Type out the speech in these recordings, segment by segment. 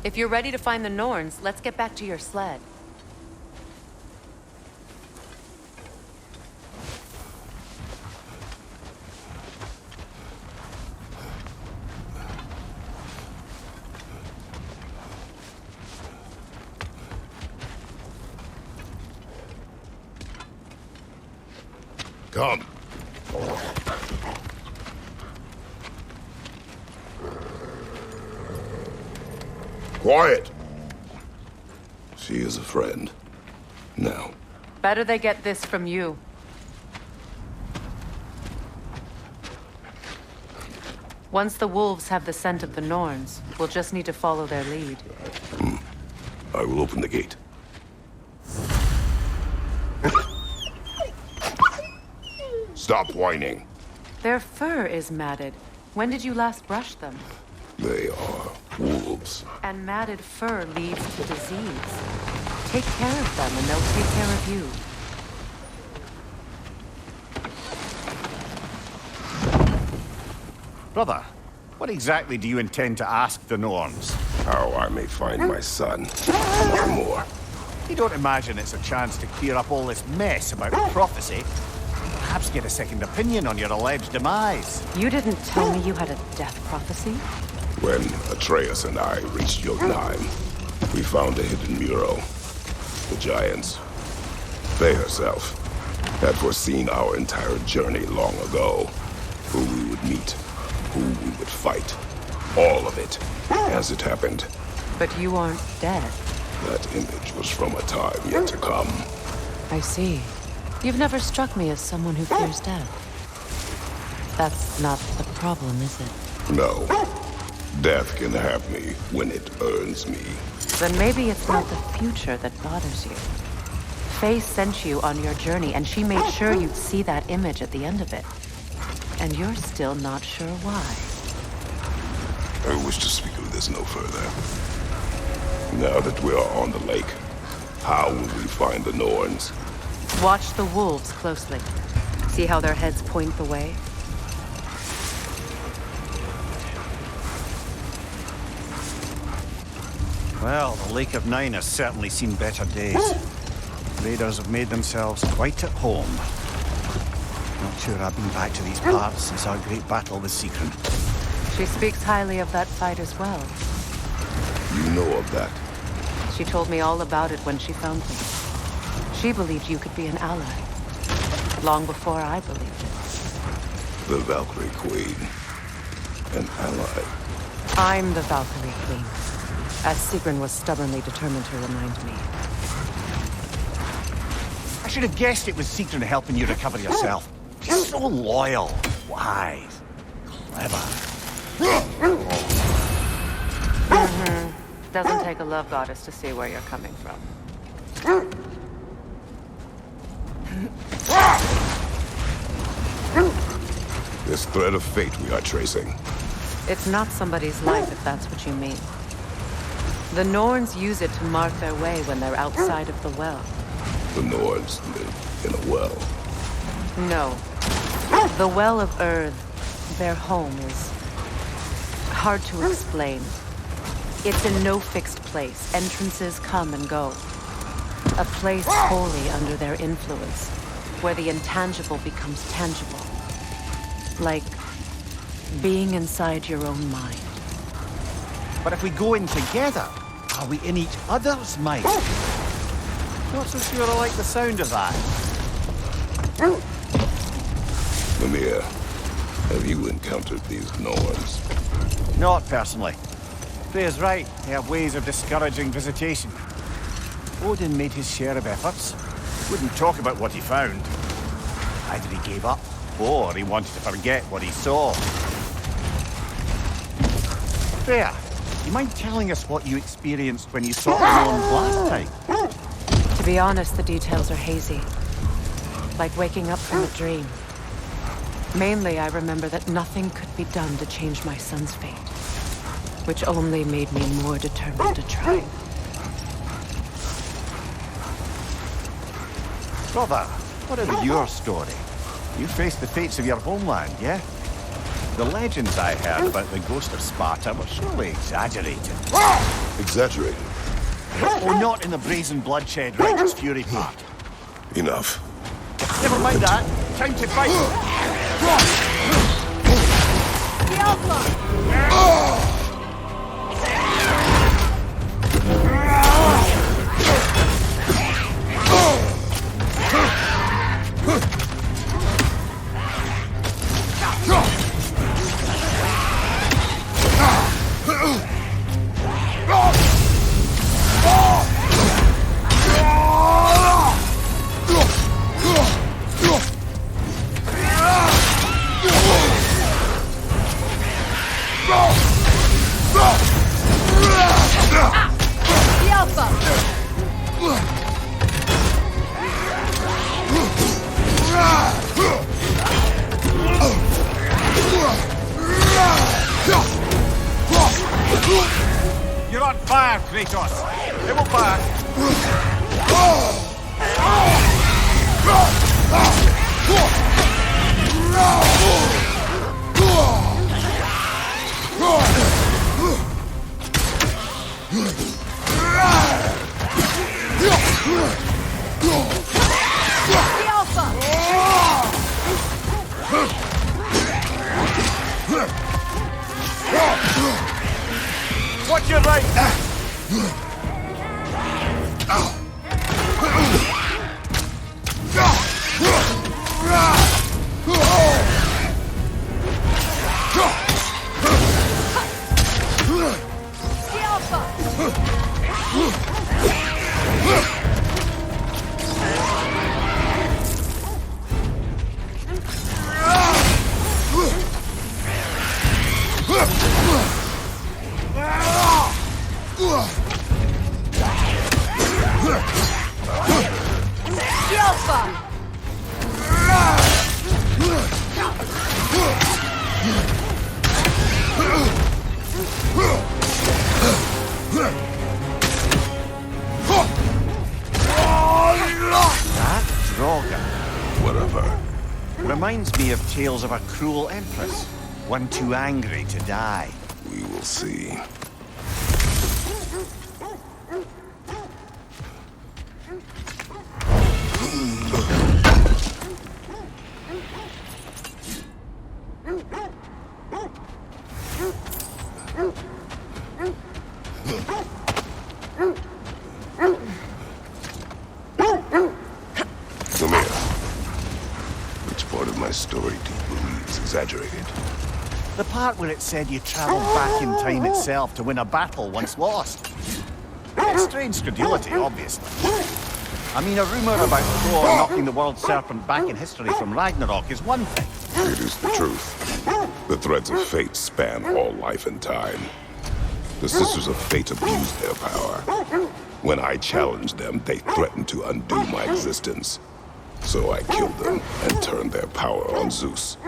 If you're ready to find the Norns, let's get back to your sled. Come. Quiet. She is a friend. Now. Better they get this from you. Once the wolves have the scent of the Norns, we'll just need to follow their lead. I will open the gate. Stop whining. Their fur is matted. When did you last brush them? They are wolves. And matted fur leads to disease. Take care of them and they'll take care of you. Brother, what exactly do you intend to ask the Norns? How I may find my son. Nothing more. You don't imagine it's a chance to clear up all this mess about prophecy? Perhaps get a second opinion on your alleged demise. You didn't tell me you had a death prophecy? When Atreus and I reached Jotunheim, we found a hidden mural. The giants, they herself, had foreseen our entire journey long ago. Who we would meet, who we would fight. All of it, as it happened. But you aren't dead. That image was from a time yet to come. I see. You've never struck me as someone who fears death. That's not the problem, is it? No. Death can have me when it earns me. Then maybe it's not the future that bothers you. Faye sent you on your journey, and she made sure you'd see that image at the end of it. And you're still not sure why. I wish to speak of this no further. Now that we are on the lake, how will we find the Norns? Watch the wolves closely. See how their heads point the way? Well, the Lake of Nine has certainly seen better days. Raiders have made themselves quite at home. Not sure I've been back to these parts since our great battle with Sigrun. She speaks highly of that fight as well. You know of that? She told me all about it when she found me. She believed you could be an ally. Long before I believed it. The Valkyrie Queen. An ally. I'm the Valkyrie Queen. As Sigrun was stubbornly determined to remind me. I should have guessed it was Sigrun helping you recover yourself. She's so loyal, wise, clever. Doesn't take a love goddess to see where you're coming from. This thread of fate we are tracing. It's not somebody's life, if that's what you mean. The Norns use it to mark their way when they're outside of the well. The Norns live in a well. No. The Well of Earth, their home, is hard to explain. It's in no fixed place. Entrances come and go. A place wholly under their influence, where the intangible becomes tangible. Like being inside your own mind. But if we go in together, are we in each other's mind? Not so sure I like the sound of that. Mimir, have you encountered these Norns? Not personally. Freya's right. They have ways of discouraging visitation. Odin made his share of efforts. Wouldn't talk about what he found. Either he gave up, or he wanted to forget what he saw. Freya, you mind telling us what you experienced when you saw the Norns last time? To be honest, the details are hazy. Like waking up from a dream. Mainly, I remember that nothing could be done to change my son's fate. Which only made me more determined to try. Brother, what about your story? You faced the fates of your homeland, yeah? The legends I heard about the ghost of Sparta were surely exaggerated. Exaggerated? Oh, not in the brazen bloodshed righteous fury part. Enough. Never mind that. Time to fight. The Alpha! You're on fire, Kratos! They will back! The Alpha! Watch your right! The Alpha! The Alpha! That Droga Whatever. reminds me of tales of a cruel empress, one too angry to die. We will see. Come here. Which part of my story do you believe is exaggerated? The part where it said you travelled back in time itself to win a battle once lost. It's strange credulity, obviously. I mean, a rumour about Thor knocking the world serpent back in history from Ragnarok is one thing. It is the truth. The threads of fate span all life and time. The Sisters of Fate abused their power. When I challenged them, they threatened to undo my existence. So I killed them and turned their power on Zeus.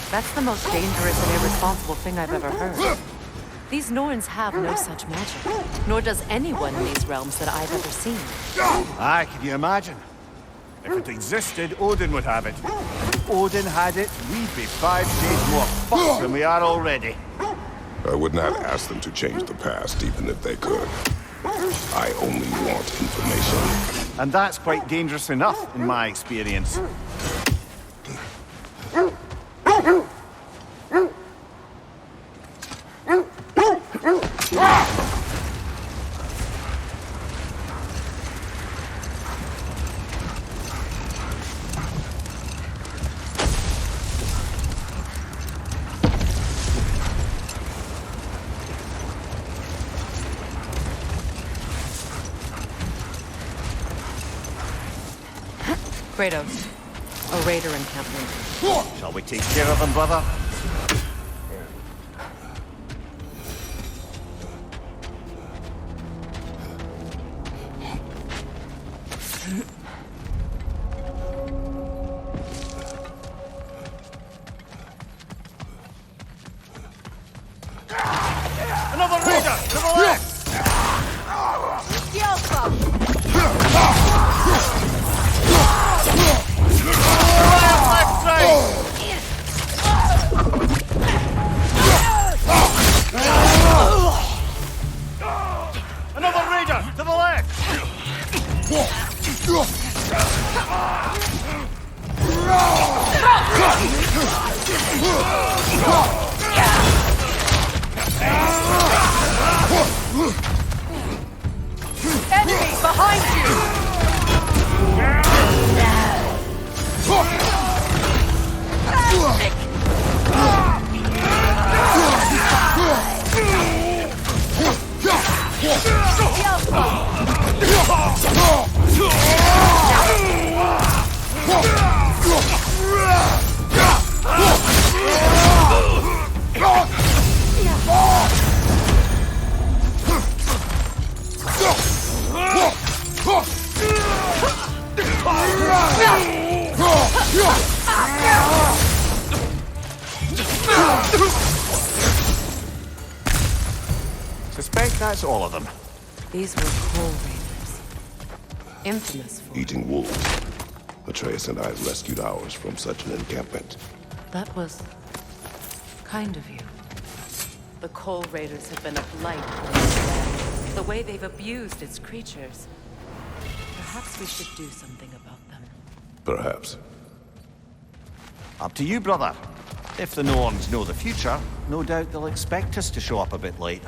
That's the most dangerous and irresponsible thing I've ever heard. These Norns have no such magic, nor does anyone in these realms that I've ever seen. Aye, can you imagine? If it existed, Odin would have it. If Odin had it, we'd be 5 days more fucked than we are already. I would not ask them to change the past, even if they could. I only want information. And that's quite dangerous enough, in my experience. Kratos, a raider encampment. Shall we take care of them, brother? Another raider! To the left! The Alpha! Left side! To the left! Enemy behind you! Suspect that's all of them. These were coal raiders. Infamous for... Eating wolves. Atreus and I rescued ours from such an encampment. That was... kind of you. The coal raiders have been a blight on this land. The way they've abused its creatures. Perhaps we should do something about them. Perhaps. Up to you, brother. If the Norns know the future, no doubt they'll expect us to show up a bit late.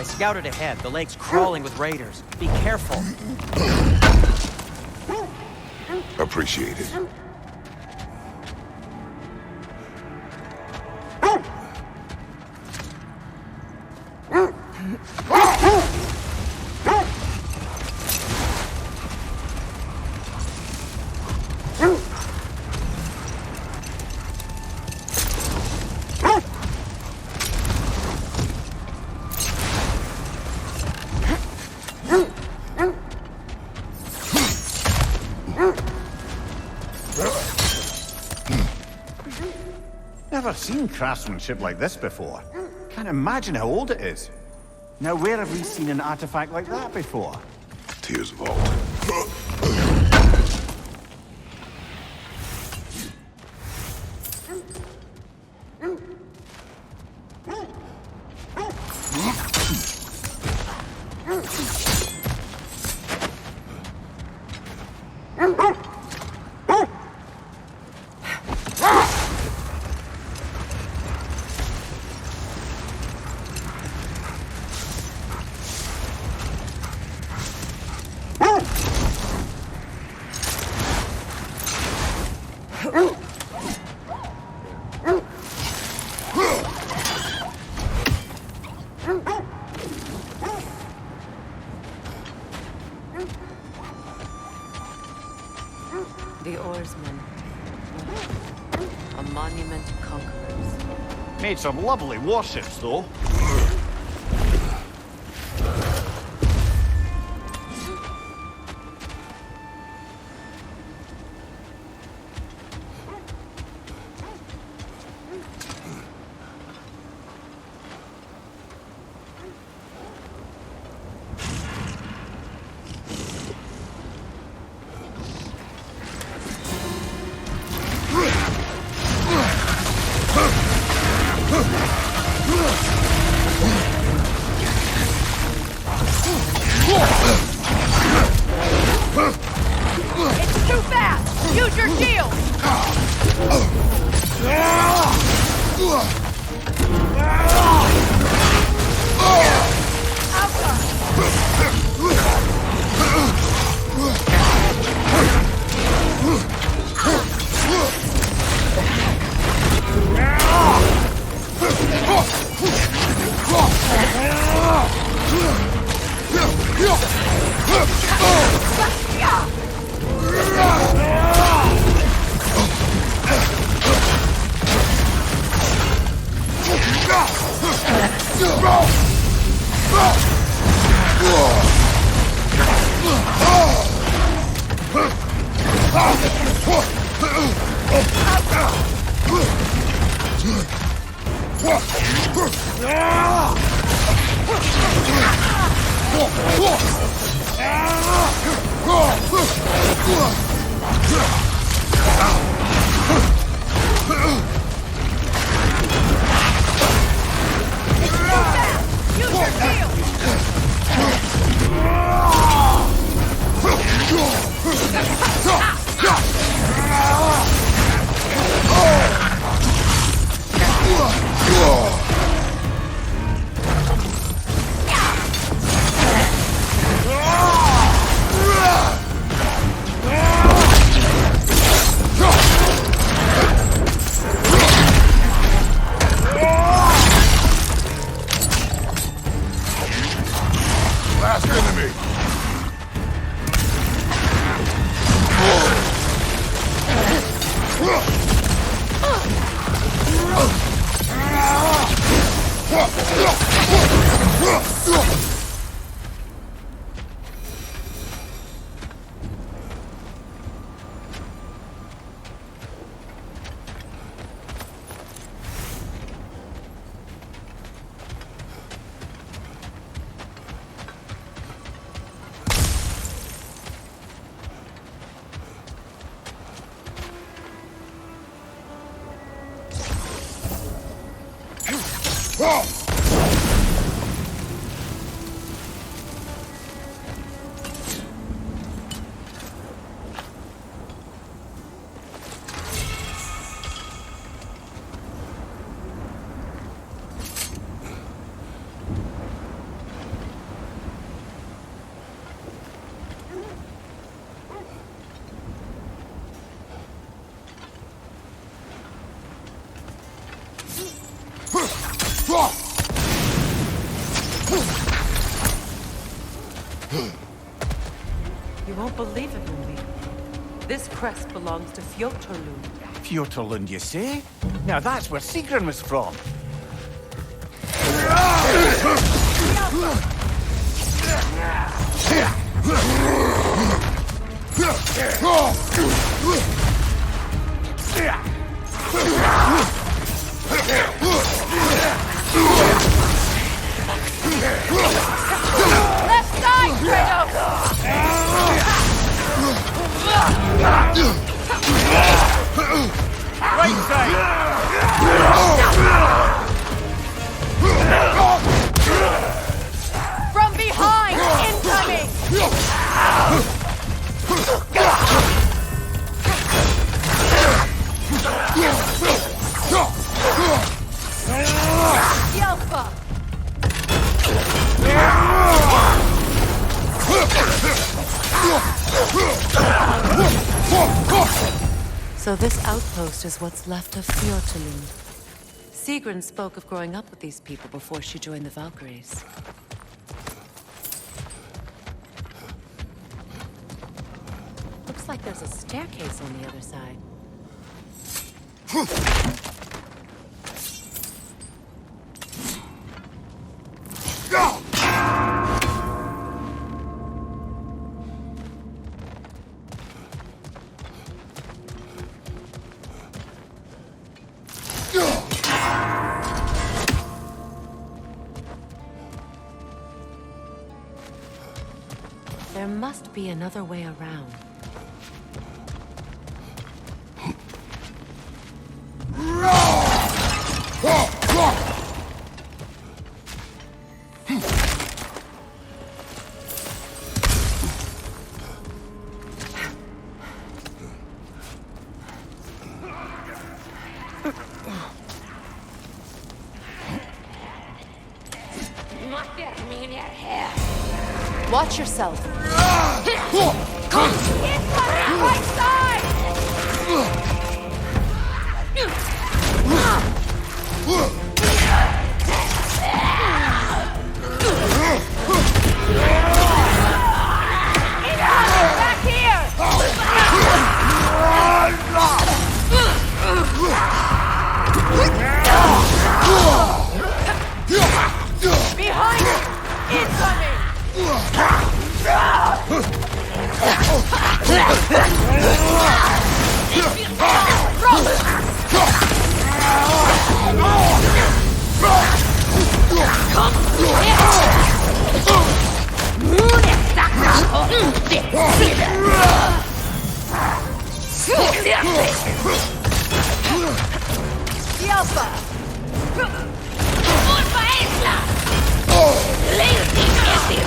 Scouted ahead. The lake's crawling with raiders. Be careful. Appreciate it. Never seen craftsmanship like this before. Can't imagine how old it is. Now, where have we seen an artifact like that before? Tears vault. The oarsmen. A monument to conquerors. Made some lovely warships, though. It's too fast! Use your shield! You won't believe it, Moonby. This crest belongs to Fjotorlund. Fjotorlund, you say? Now that's where Sigrun was from. Left side, Kratos! Right side! From behind! Incoming! Yelpa! So this outpost is what's left of Fjotorlund. Sigrun spoke of growing up with these people before she joined the Valkyries. Looks like there's a staircase on the other side. There must be another way around. Watch yourself. Right side! Back here! Behind! Incoming! Hjälpa! Orpa Isla! Längst in Æsir!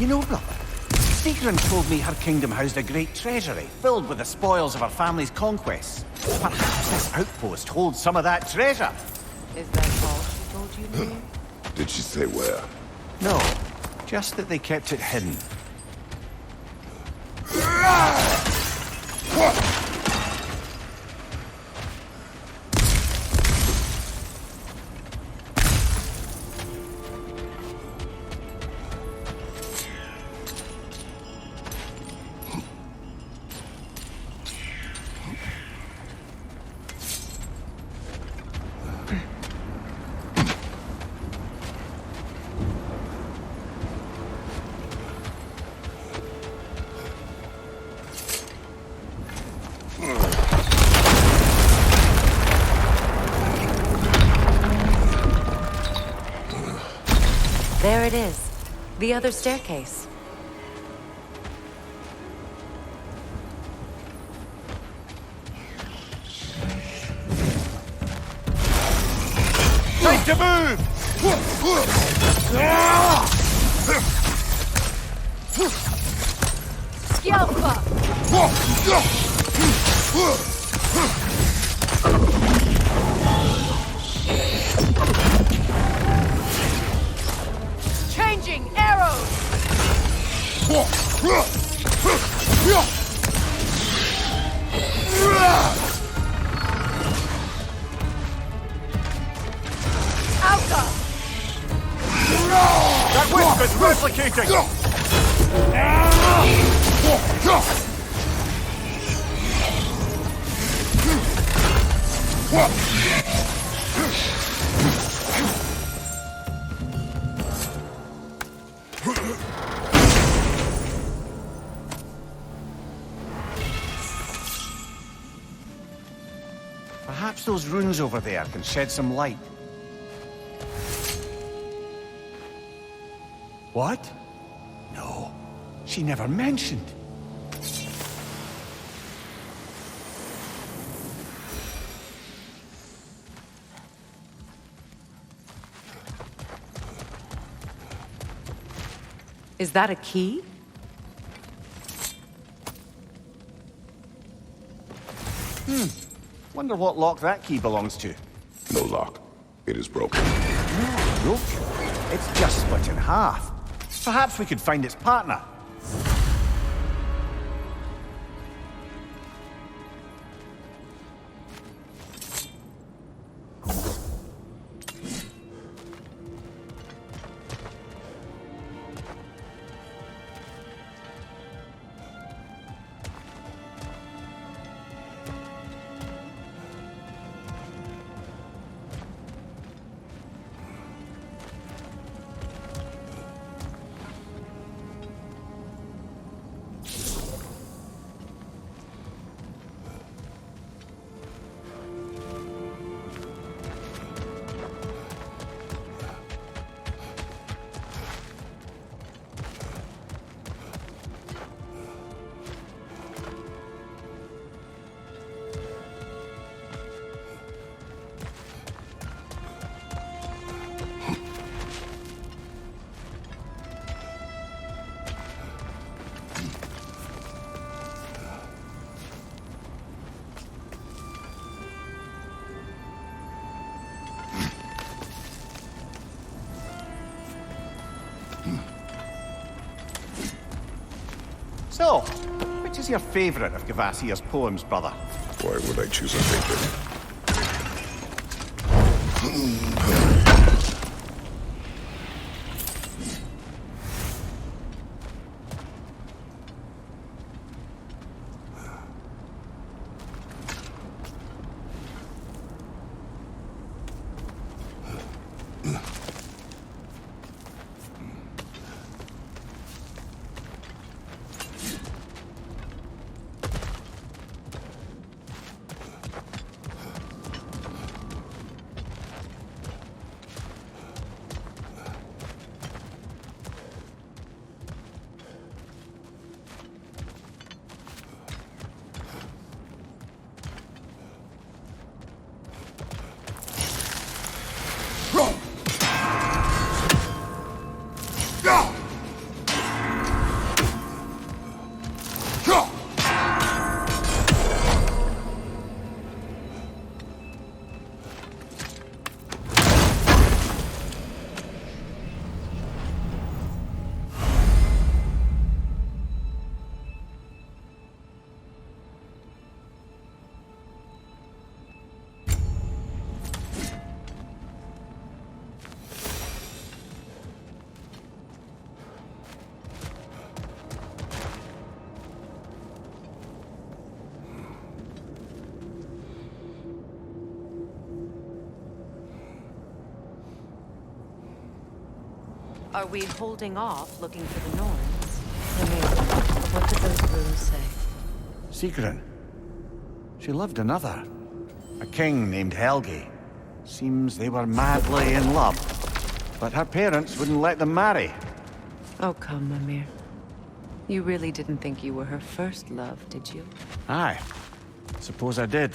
You know, brother, Sigrun told me her kingdom housed a great treasury filled with the spoils of her family's conquests. Perhaps this outpost holds some of that treasure. Is that all she told you, Lee? Did she say where? No, just that they kept it hidden. There it is. The other staircase. Time to move! Scalpa! Changing arrows! Alka! That wisp is replicating! Perhaps those runes over there can shed some light. What? No, she never mentioned. Is that a key? Wonder what lock that key belongs to. No lock. It is broken. Look, it's just split in half. Perhaps we could find its partner. So, which is your favorite of Kvasir's poems, brother? Why would I choose a favorite? Are we holding off looking for the Norse? What did those runes say? Sigrun. She loved another. A king named Helgi. Seems they were madly in love. But her parents wouldn't let them marry. Oh, come, Mimir. You really didn't think you were her first love, did you? Aye. Suppose I did.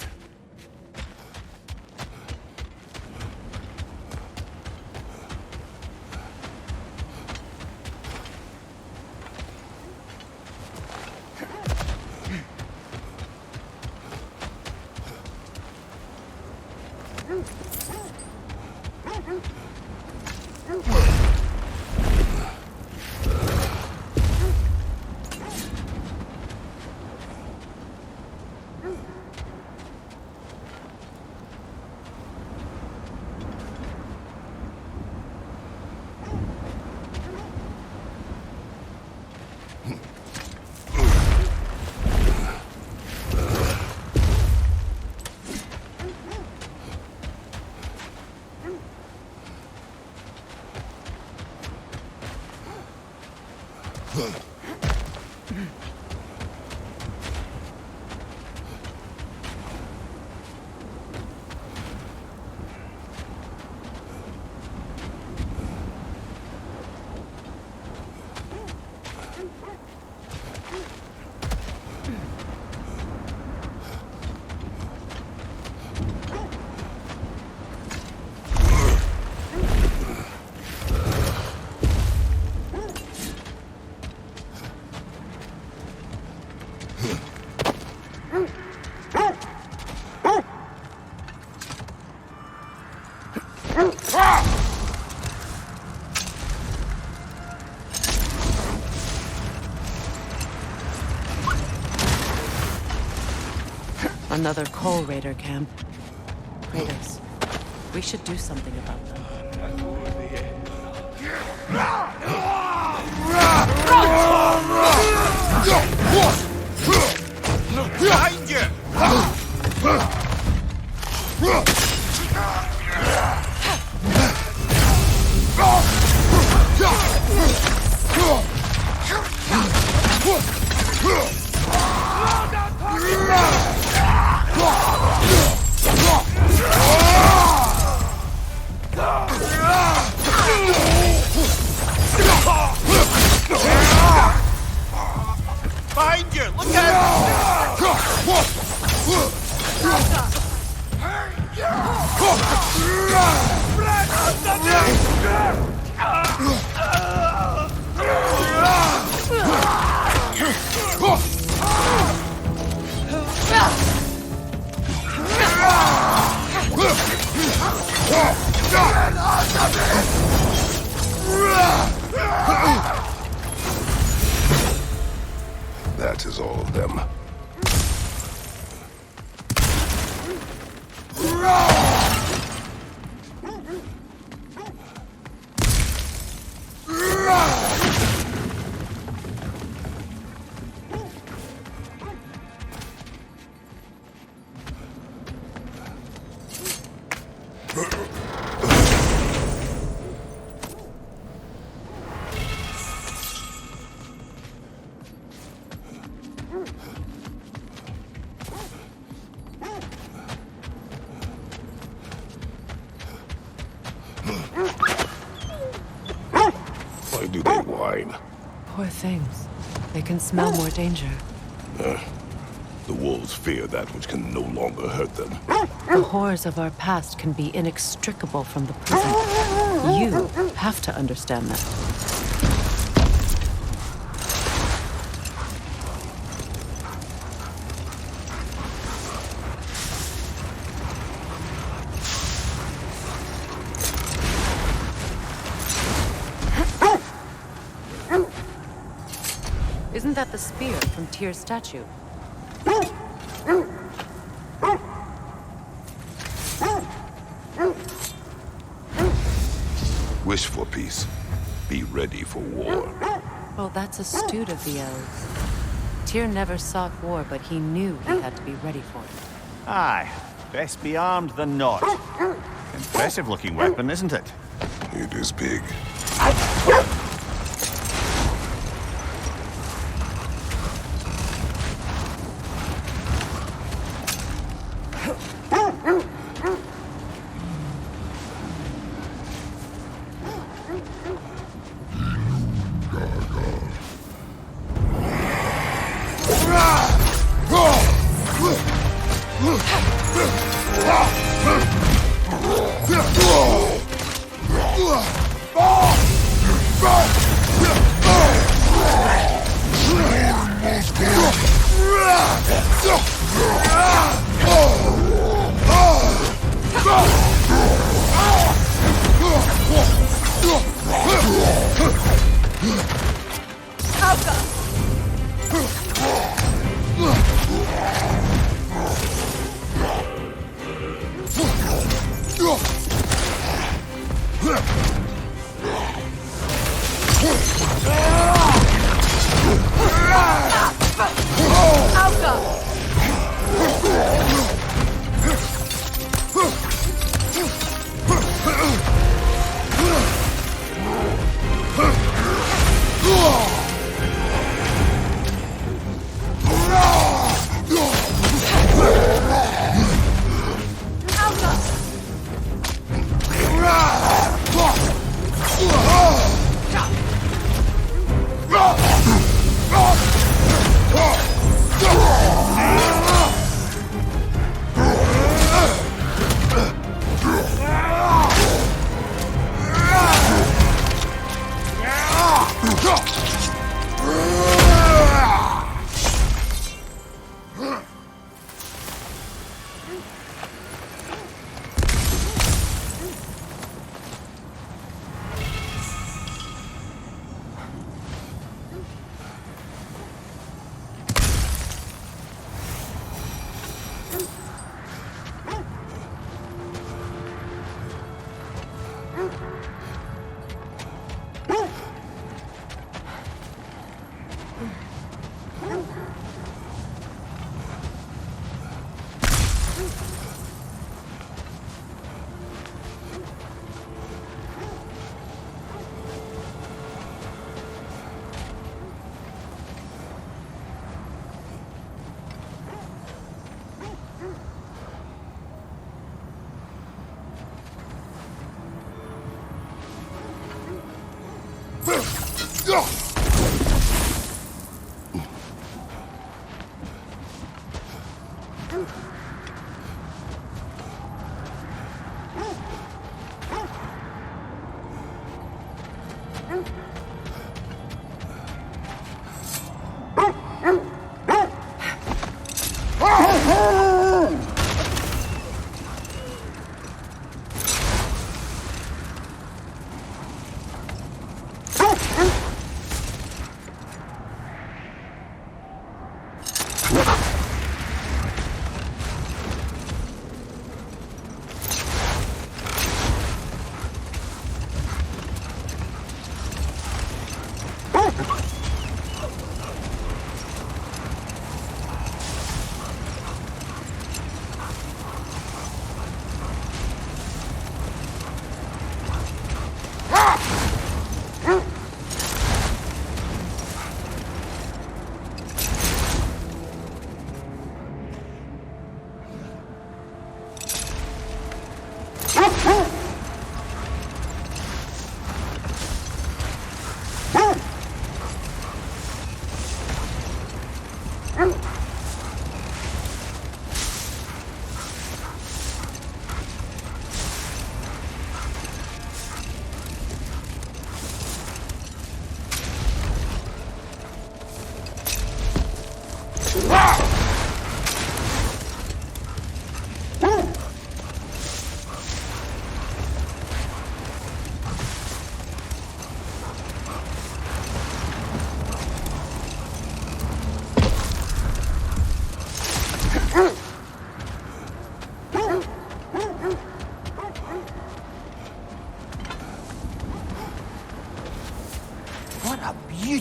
Another coal raider camp. Kratos, we should do something about them. Behind you! Behind you! Look That is all of them. Why do they whine? Poor things. They can smell more danger. The wolves fear that which can no longer hurt them. The horrors of our past can be inextricable from the present. You have to understand that. Isn't that the spear from Tyr's statue? Wish for peace. Be ready for war. Well, that's astute of the elves. Tyr never sought war, but he knew he had to be ready for it. Aye, best be armed than not. Impressive looking weapon, isn't it? It is big.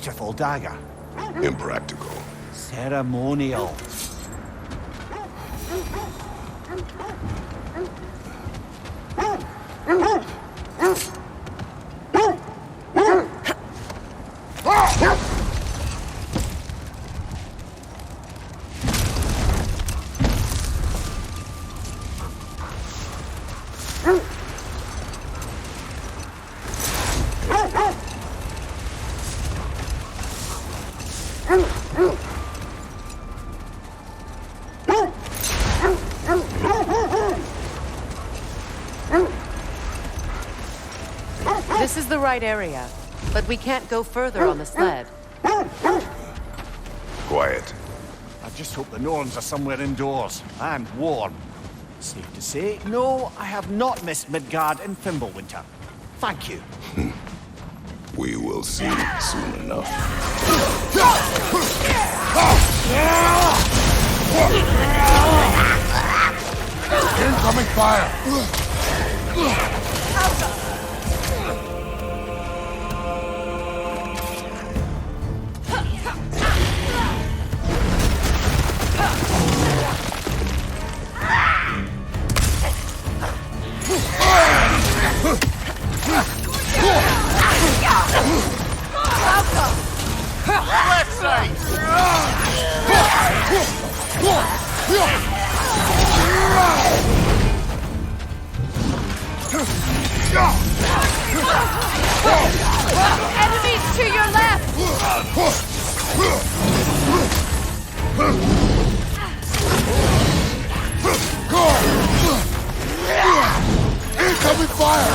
Beautiful dagger. Impractical. Ceremonial. This is the right area, but we can't go further on the sled. Quiet. I just hope the Norns are somewhere indoors and warm. Safe to say, no, I have not missed Midgard in Fimbulwinter. Thank you. We will see soon enough. Incoming fire! Left side! Enemies to your left! Incoming fire!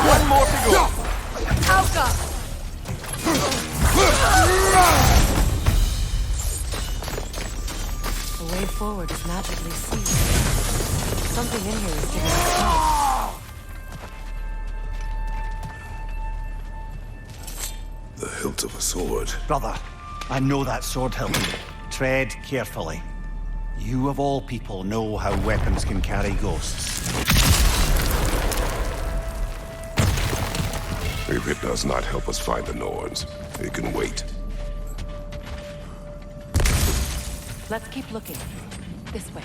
One more to go. The way forward is magically sealed. Something in here is giving us hope. The hilt of a sword. Brother, I know that sword hilt. Tread carefully. You of all people know how weapons can carry ghosts. If it does not help us find the Norns, it can wait. Let's keep looking. This way.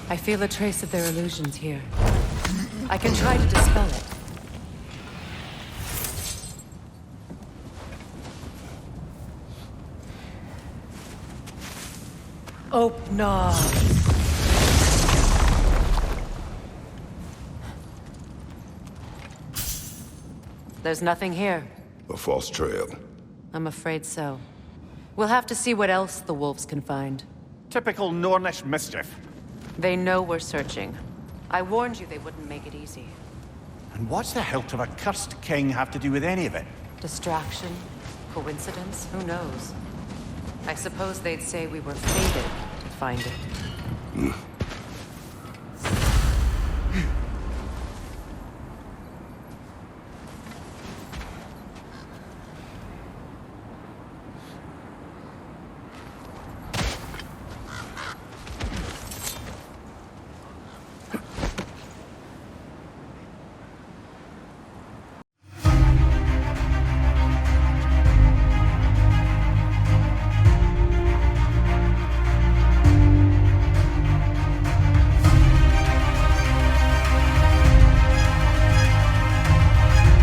I feel a trace of their illusions here. I can try to dispel it. Opna. There's nothing here. A false trail. I'm afraid so. We'll have to see what else the wolves can find. Typical Nornish mischief. They know we're searching. I warned you they wouldn't make it easy. And what's the hilt of a cursed king have to do with any of it? Distraction? Coincidence? Who knows? I suppose they'd say we were fated to find it.